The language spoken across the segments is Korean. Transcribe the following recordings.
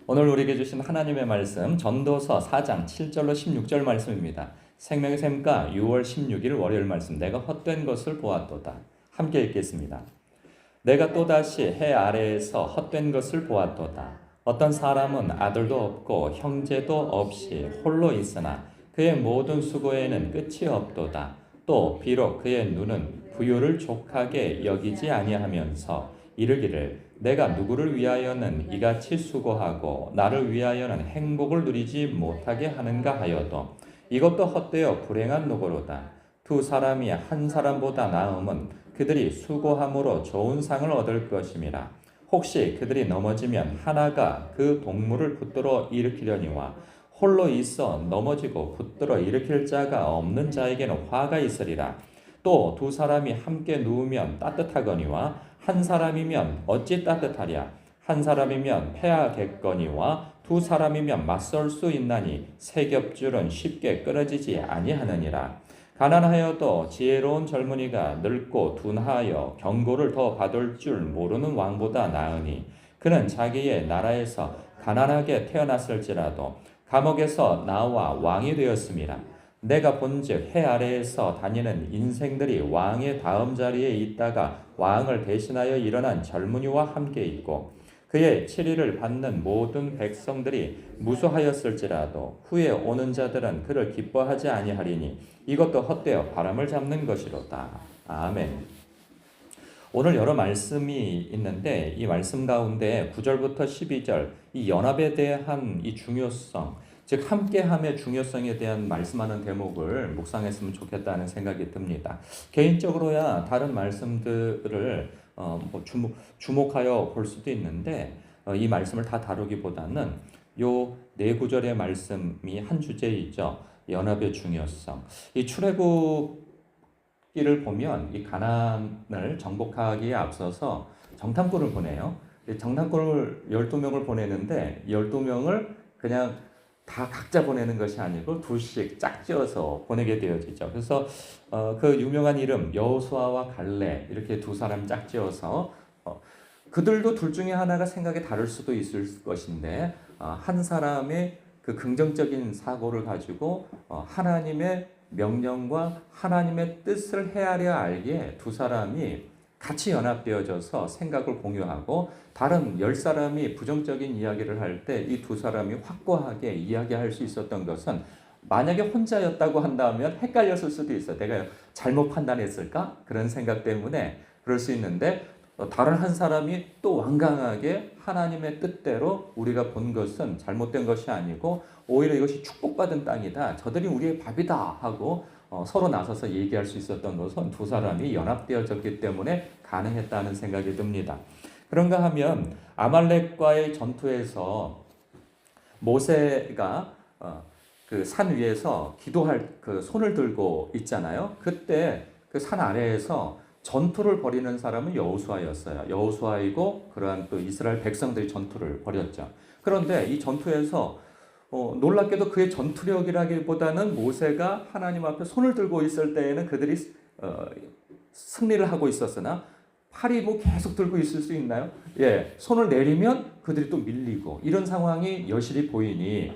오늘 우리에게 주신 하나님의 말씀 전도서 4장 7절로 16절 말씀입니다. 생명의 샘가 6월 16일 월요일 말씀. 내가 헛된 것을 보았도다. 함께 읽겠습니다. 내가 또다시 해 아래에서 헛된 것을 보았도다. 어떤 사람은 아들도 없고 형제도 없이 홀로 있으나 그의 모든 수고에는 끝이 없도다. 또 비록 그의 눈은 부유를 족하게 여기지 아니하면서 이르기를 내가 누구를 위하여는 이같이 수고하고 나를 위하여는 행복을 누리지 못하게 하는가 하여도 이것도 헛되어 불행한 노고로다. 두 사람이 한 사람보다 나음은 그들이 수고함으로 좋은 상을 얻을 것임이라. 혹시 그들이 넘어지면 하나가 그 동물을 붙들어 일으키려니와 홀로 있어 넘어지고 붙들어 일으킬 자가 없는 자에게는 화가 있으리라. 또 두 사람이 함께 누우면 따뜻하거니와 한 사람이면 어찌 따뜻하랴. 한 사람이면 패하겠거니와 두 사람이면 맞설 수 있나니 세 겹줄은 쉽게 끊어지지 아니하느니라. 가난하여도 지혜로운 젊은이가 늙고 둔하여 경고를 더 받을 줄 모르는 왕보다 나으니 그는 자기의 나라에서 가난하게 태어났을지라도 감옥에서 나와 왕이 되었음이라. 내가 본즉 해 아래에서 다니는 인생들이 왕의 다음 자리에 있다가 왕을 대신하여 일어난 젊은이와 함께 있고 그의 치리를 받는 모든 백성들이 무수하였을지라도 후에 오는 자들은 그를 기뻐하지 아니하리니 이것도 헛되어 바람을 잡는 것이로다. 아멘. 오늘 여러 말씀이 있는데 이 말씀 가운데 9절부터 12절 이 연합에 대한 이 중요성, 즉 함께함의 중요성에 대한 말씀하는 대목을 묵상했으면 좋겠다는 생각이 듭니다. 개인적으로야 다른 말씀들을 주목하여 볼 수도 있는데 이 말씀을 다 다루기보다는 요 네 구절의 말씀이 한 주제이죠. 연합의 중요성. 이 출애굽기를 보면 이 가나안을 정복하기에 앞서서 정탐꾼을 보내요. 정탐꾼을 12명을 보내는데 12명을 그냥 다 각자 보내는 것이 아니고 둘씩 짝지어서 보내게 되어지죠. 그래서 그 유명한 이름 여호수아와 갈렙 이렇게 두 사람 짝지어서 그들도 둘 중에 하나가 생각이 다를 수도 있을 것인데 한 사람의 그 긍정적인 사고를 가지고 하나님의 명령과 하나님의 뜻을 헤아려 알기에 두 사람이 같이 연합되어져서 생각을 공유하고 다른 10사람이 부정적인 이야기를 할 때 이 두 사람이 확고하게 이야기할 수 있었던 것은 만약에 혼자였다고 한다면 헷갈렸을 수도 있어요. 내가 잘못 판단했을까? 그런 생각 때문에 그럴 수 있는데 다른 한 사람이 또 완강하게 하나님의 뜻대로 우리가 본 것은 잘못된 것이 아니고 오히려 이것이 축복받은 땅이다. 저들이 우리의 밥이다 하고 서로 나서서 얘기할 수 있었던 것은 두 사람이 연합되어졌기 때문에 가능했다는 생각이 듭니다. 그런가 하면 아말렉과의 전투에서 모세가 그 산 위에서 기도할 그 손을 들고 있잖아요. 그때 그 산 아래에서 전투를 벌이는 사람은 여호수아였어요. 여호수아이고 그러한 또 이스라엘 백성들이 전투를 벌였죠. 그런데 이 전투에서 놀랍게도 그의 전투력이라기보다는 모세가 하나님 앞에 손을 들고 있을 때에는 그들이 승리를 하고 있었으나 팔이 뭐 계속 들고 있을 수 있나요? 예, 손을 내리면 그들이 또 밀리고 이런 상황이 여실히 보이니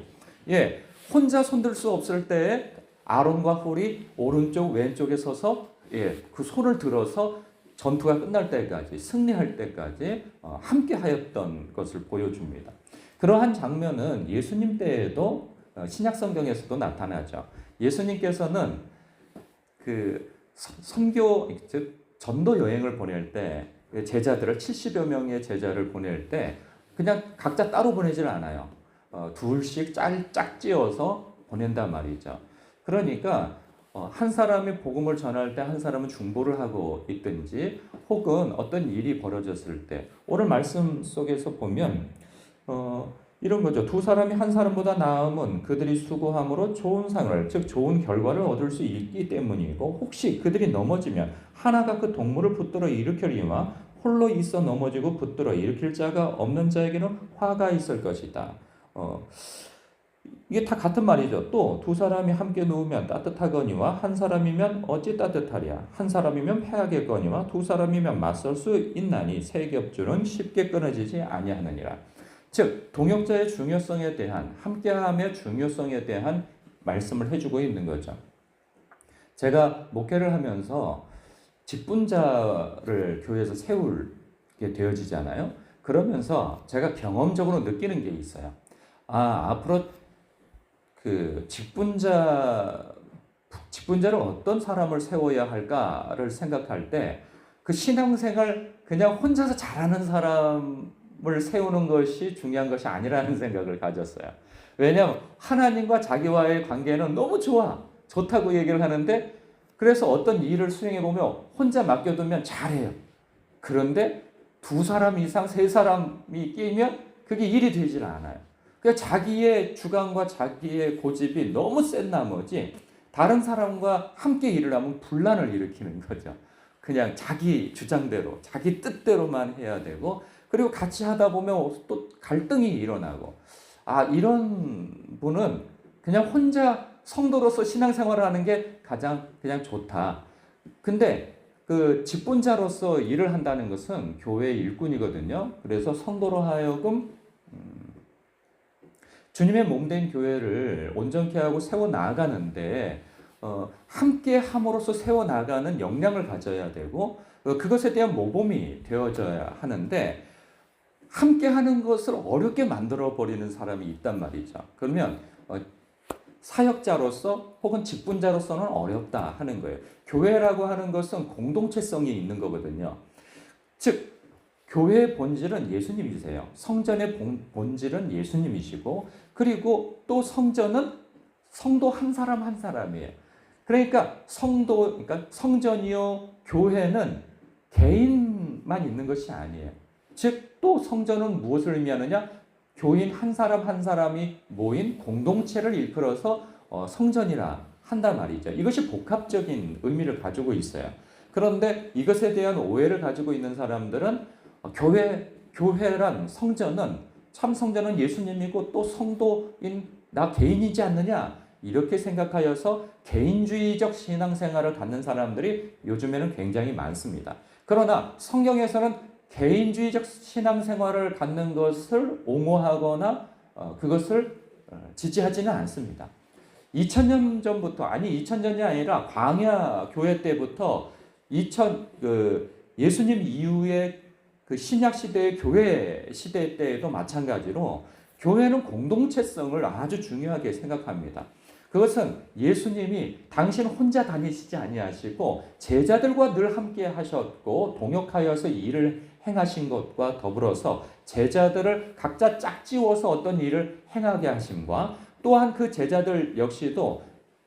예, 혼자 손들 수 없을 때에 아론과 홀이 오른쪽 왼쪽에 서서 예, 그 손을 들어서 전투가 끝날 때까지 승리할 때까지 함께 하였던 것을 보여줍니다. 그러한 장면은 예수님 때에도 신약 성경에서도 나타나죠. 예수님께서는 그 선교 즉 전도 여행을 보낼 때 제자들을 70여 명의 제자를 보낼 때 그냥 각자 따로 보내질 않아요. 둘씩 짝지어서 보낸단 말이죠. 그러니까 한 사람이 복음을 전할 때 한 사람은 중보를 하고 있든지 혹은 어떤 일이 벌어졌을 때 오늘 말씀 속에서 보면 이런 거죠. 두 사람이 한 사람보다 나음은 그들이 수고함으로 좋은 상을 즉 좋은 결과를 얻을 수 있기 때문이고 혹시 그들이 넘어지면 하나가 그 동물을 붙들어 일으키리와 홀로 있어 넘어지고 붙들어 일으킬 자가 없는 자에게는 화가 있을 것이다. 이게 다 같은 말이죠. 또 두 사람이 함께 누우면 따뜻하거니와 한 사람이면 어찌 따뜻하랴. 한 사람이면 패하겠거니와 두 사람이면 맞설 수 있나니 세 겹줄은 쉽게 끊어지지 아니하느니라. 즉 동역자의 중요성에 대한, 함께함의 중요성에 대한 말씀을 해주고 있는 거죠. 제가 목회를 하면서 직분자를 교회에서 세우게 되어지잖아요. 그러면서 제가 경험적으로 느끼는 게 있어요. 앞으로 그 직분자를 어떤 사람을 세워야 할까를 생각할 때 그 신앙생활 그냥 혼자서 잘하는 사람을 세우는 것이 중요한 것이 아니라는 생각을 가졌어요. 왜냐하면 하나님과 자기와의 관계는 너무 좋다고 얘기를 하는데, 그래서 어떤 일을 수행해 보면 혼자 맡겨두면 잘해요. 그런데 두 사람 이상, 세 사람이 끼면 그게 일이 되질 않아요. 그러니까 자기의 주관과 자기의 고집이 너무 센 나머지 다른 사람과 함께 일을 하면 분란을 일으키는 거죠. 그냥 자기 주장대로, 자기 뜻대로만 해야 되고, 그리고 같이 하다 보면 또 갈등이 일어나고, 이런 분은 그냥 혼자 성도로서 신앙생활을 하는 게 가장 그냥 좋다. 근데 그 직분자로서 일을 한다는 것은 교회의 일꾼이거든요. 그래서 성도로 하여금 주님의 몸된 교회를 온전케 하고 세워 나가는데 함께 함으로써 세워 나가는 역량을 가져야 되고, 그것에 대한 모범이 되어져야 하는데, 함께 하는 것을 어렵게 만들어 버리는 사람이 있단 말이죠. 그러면 사역자로서 혹은 직분자로서는 어렵다 하는 거예요. 교회라고 하는 것은 공동체성이 있는 거거든요. 즉 교회의 본질은 예수님이세요. 성전의 본질은 예수님이시고, 그리고 또 성전은 성도 한 사람 한 사람이에요. 그러니까 성전이요 교회는 개인만 있는 것이 아니에요. 즉 또 성전은 무엇을 의미하느냐? 교인 한 사람 한 사람이 모인 공동체를 일컬어서 성전이라 한단 말이죠. 이것이 복합적인 의미를 가지고 있어요. 그런데 이것에 대한 오해를 가지고 있는 사람들은 교회란 성전은, 참 성전은 예수님이고 또 성도인 나 개인이지 않느냐, 이렇게 생각하여서 개인주의적 신앙생활을 갖는 사람들이 요즘에는 굉장히 많습니다. 그러나 성경에서는 개인주의적 신앙생활을 갖는 것을 옹호하거나 그것을 지지하지는 않습니다. 2000년 전부터, 2000년이 아니라 광야 교회 때부터 예수님 이후에 그 신약 시대의 교회 시대 때에도 마찬가지로 교회는 공동체성을 아주 중요하게 생각합니다. 그것은 예수님이 당신 혼자 다니시지 아니하시고 제자들과 늘 함께 하셨고 동역하여서 일을 행하신 것과 더불어서 제자들을 각자 짝지워서 어떤 일을 행하게 하심과, 또한 그 제자들 역시도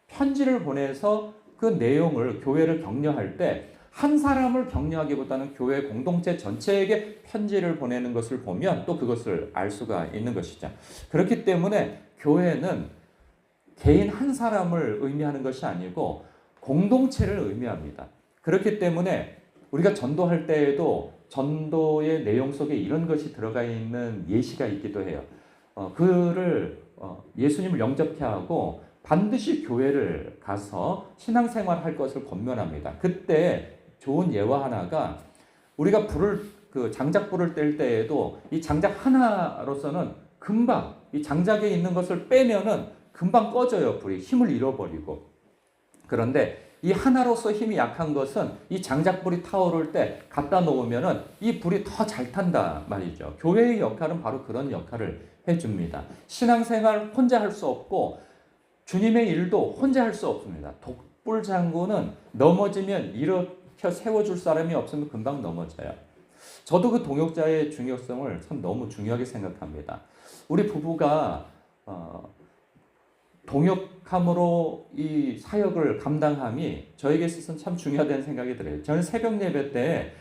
편지를 보내서 그 내용을 교회를 격려할 때 한 사람을 격려하기보다는 교회 공동체 전체에게 편지를 보내는 것을 보면 또 그것을 알 수가 있는 것이죠. 그렇기 때문에 교회는 개인 한 사람을 의미하는 것이 아니고 공동체를 의미합니다. 그렇기 때문에 우리가 전도할 때에도 전도의 내용 속에 이런 것이 들어가 있는 예시가 있기도 해요. 예수님을 영접케 하고 반드시 교회를 가서 신앙생활 할 것을 권면합니다. 그때 좋은 예화 하나가, 우리가 장작불을 뗄 때에도 이 장작 하나로서는 금방 이 장작에 있는 것을 빼면은 금방 꺼져요. 불이 힘을 잃어버리고. 그런데 이 하나로서 힘이 약한 것은 이 장작불이 타오를 때 갖다 놓으면은 이 불이 더 잘 탄다 말이죠. 교회의 역할은 바로 그런 역할을 해줍니다. 신앙생활 혼자 할 수 없고 주님의 일도 혼자 할 수 없습니다. 독불 장군은 넘어지면 일으켜 세워줄 사람이 없으면 금방 넘어져요. 저도 그 동역자의 중요성을 참 너무 중요하게 생각합니다. 우리 부부가 동역함으로 이 사역을 감당함이 저에게 있어서는 참 중요하다는 생각이 들어요. 저는 새벽 예배 때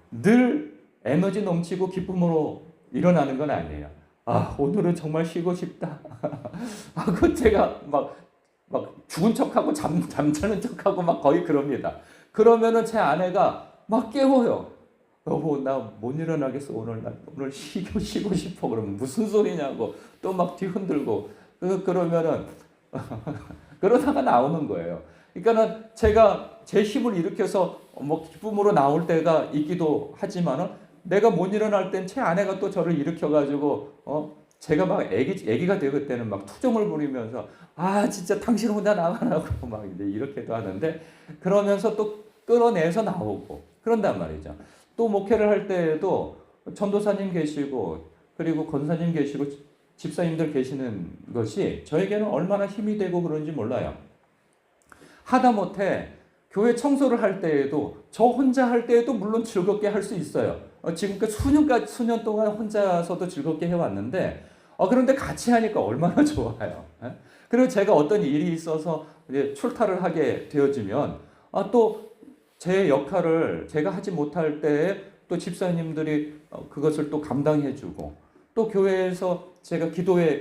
늘 에너지 넘치고 기쁨으로 일어나는 건 아니에요. 오늘은 정말 쉬고 싶다. 그 제가 막 죽은 척하고 잠자는 척하고 막 거의 그럽니다. 그러면은 제 아내가 막 깨워요. 여보, 나 못 일어나겠어. 오늘 쉬고 싶어. 그러면 무슨 소리냐고 또 막 뒤흔들고, 그러면은 그러다가 나오는 거예요. 그러니까는 제가 제 힘을 일으켜서 기쁨으로 나올 때가 있기도 하지만은 내가 못 일어날 땐 제 아내가 또 저를 일으켜가지고 제가 막 애기가 되고 그때는 막 투정을 부리면서 아 진짜 당신 혼자 나가라고 막 이제 이렇게도 하는데 그러면서 또 끌어내서 나오고 그런단 말이죠. 또 목회를 할 때에도 전도사님 계시고 그리고 권사님 계시고 집사님들 계시는 것이 저에게는 얼마나 힘이 되고 그런지 몰라요. 하다못해 교회 청소를 할 때에도 저 혼자 할 때에도 물론 즐겁게 할 수 있어요. 지금까지 수년 동안 혼자서도 즐겁게 해왔는데 그런데 같이 하니까 얼마나 좋아요. 그리고 제가 어떤 일이 있어서 이제 출타를 하게 되어지면 또 제 역할을 제가 하지 못할 때에 또 집사님들이 그것을 또 감당해주고 또 교회에서 제가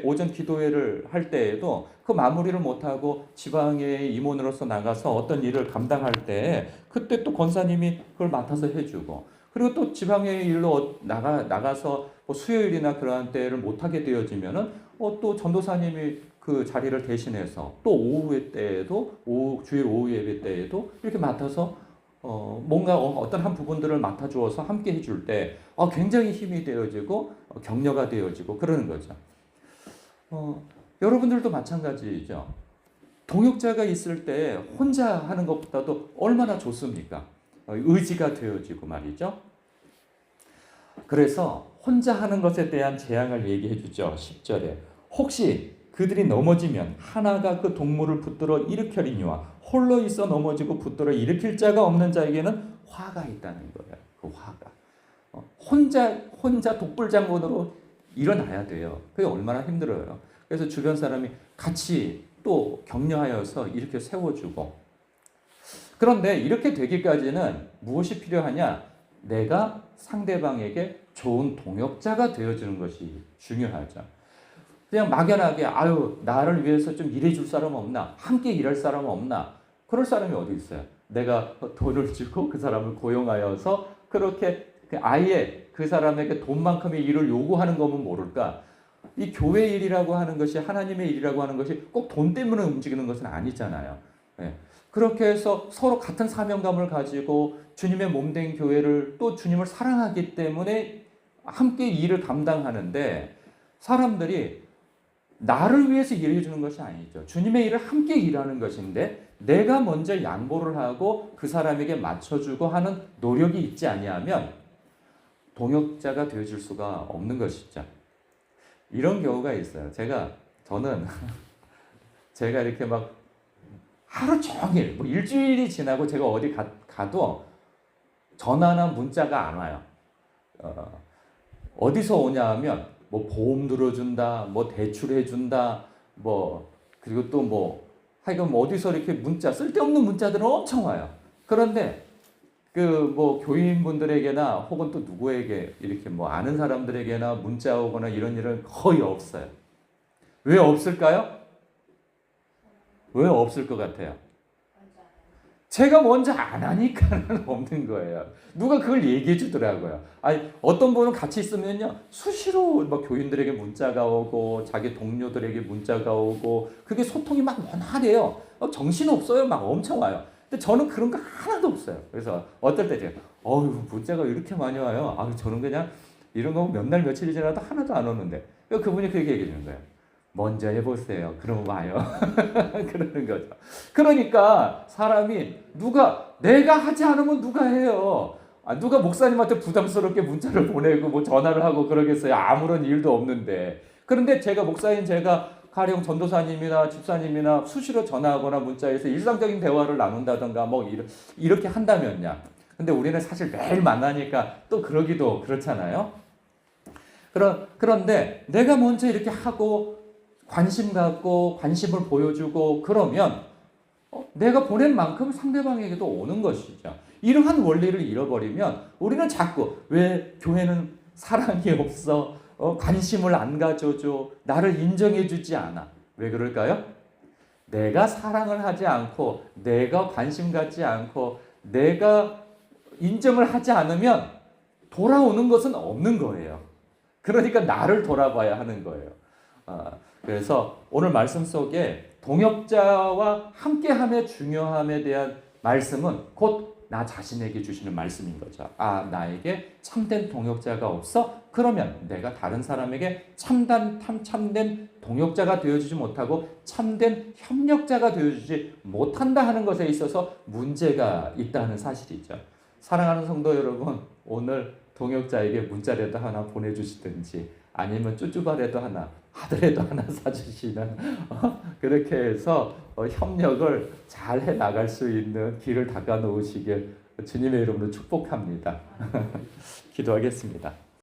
오전 기도회를 할 때에도 그 마무리를 못하고 지방의 임원으로서 나가서 어떤 일을 감당할 때 그때 또 권사님이 그걸 맡아서 해주고 그리고 또 지방의 일로 나가서 뭐 수요일이나 그러한 때를 못하게 되어지면은 또 전도사님이 그 자리를 대신해서 또 오후의 때에도 주일 오후 예배 때에도 이렇게 맡아서 뭔가 어떤 한 부분들을 맡아주어서 함께 해줄 때 굉장히 힘이 되어지고 격려가 되어지고 그러는 거죠. 여러분들도 마찬가지죠. 동역자가 있을 때 혼자 하는 것보다도 얼마나 좋습니까? 의지가 되어지고 말이죠. 그래서 혼자 하는 것에 대한 재앙을 얘기해 주죠. 10절에 혹시 그들이 넘어지면 하나가 그 동물을 붙들어 일으켜리니와 홀로 있어 넘어지고 붙들어 일으킬 자가 없는 자에게는 화가 있다는 거예요. 그 화가 혼자 독불장군으로 일어나야 돼요. 그게 얼마나 힘들어요. 그래서 주변 사람이 같이 또 격려하여서 이렇게 세워주고 그런데 이렇게 되기까지는 무엇이 필요하냐? 내가 상대방에게 좋은 동역자가 되어주는 것이 중요하죠. 그냥 막연하게 나를 위해서 좀 일해줄 사람 없나? 함께 일할 사람 없나? 그럴 사람이 어디 있어요? 내가 돈을 주고 그 사람을 고용하여서 그렇게 아예 그 사람에게 돈만큼의 일을 요구하는 거면 모를까? 이 교회 일이라고 하는 것이 하나님의 일이라고 하는 것이 꼭 돈 때문에 움직이는 것은 아니잖아요. 네. 그렇게 해서 서로 같은 사명감을 가지고 주님의 몸된 교회를 또 주님을 사랑하기 때문에 함께 일을 감당하는데 사람들이 나를 위해서 일해 주는 것이 아니죠. 주님의 일을 함께 일하는 것인데 내가 먼저 양보를 하고 그 사람에게 맞춰주고 하는 노력이 있지 아니하면 동역자가 되어줄 수가 없는 것이죠. 이런 경우가 있어요. 저는 제가 이렇게 막 하루 종일 뭐 일주일이 지나고 제가 어디 가도 전화나 문자가 안 와요. 어디서 오냐 하면 뭐 보험 들어준다, 뭐 대출해준다, 그리고 또 하여간 어디서 이렇게 쓸데없는 문자들은 엄청 와요. 그런데 교인분들에게나 혹은 또 누구에게 이렇게 아는 사람들에게나 문자 오거나 이런 일은 거의 없어요. 왜 없을까요? 왜 없을 것 같아요? 제가 먼저 안 하니까는 없는 거예요. 누가 그걸 얘기해 주더라고요. 어떤 분은 같이 있으면요, 수시로 교인들에게 문자가 오고, 자기 동료들에게 문자가 오고, 그게 소통이 막 원활해요. 정신없어요. 막 엄청 와요. 근데 저는 그런 거 하나도 없어요. 그래서 어떨 때 제가, 문자가 이렇게 많이 와요. 저는 그냥 이런 거 몇 날 며칠이 지나도 하나도 안 오는데. 그분이 그렇게 얘기해 주는 거예요. 먼저 해보세요. 그러면 와요. 그러는 거죠. 그러니까 사람이 내가 하지 않으면 누가 해요? 누가 목사님한테 부담스럽게 문자를 보내고 전화를 하고 그러겠어요. 아무런 일도 없는데. 그런데 제가 가령 전도사님이나 집사님이나 수시로 전화하거나 문자해서 일상적인 대화를 나눈다던가 이렇게 한다면요. 근데 우리는 사실 매일 만나니까 또 그러기도 그렇잖아요. 그런데 내가 먼저 이렇게 하고 관심 갖고 관심을 보여주고 그러면 내가 보낸 만큼 상대방에게도 오는 것이죠. 이러한 원리를 잃어버리면 우리는 자꾸 왜 교회는 사랑이 없어? 관심을 안 가져줘? 나를 인정해주지 않아? 왜 그럴까요? 내가 사랑을 하지 않고 내가 관심 갖지 않고 내가 인정을 하지 않으면 돌아오는 것은 없는 거예요. 그러니까 나를 돌아봐야 하는 거예요. 그래서 오늘 말씀 속에 동역자와 함께함의 중요함에 대한 말씀은 곧 나 자신에게 주시는 말씀인 거죠. 아, 나에게 참된 동역자가 없어? 그러면 내가 다른 사람에게 참된 동역자가 되어주지 못하고 참된 협력자가 되어주지 못한다 하는 것에 있어서 문제가 있다는 사실이죠. 사랑하는 성도 여러분, 오늘 동역자에게 문자라도 하나 보내주시든지 아니면 쭈쭈바라도 하나, 하드라도 하나 사주시는 그렇게 해서 협력을 잘 해 나갈 수 있는 길을 닦아 놓으시길 주님의 이름으로 축복합니다. 기도하겠습니다.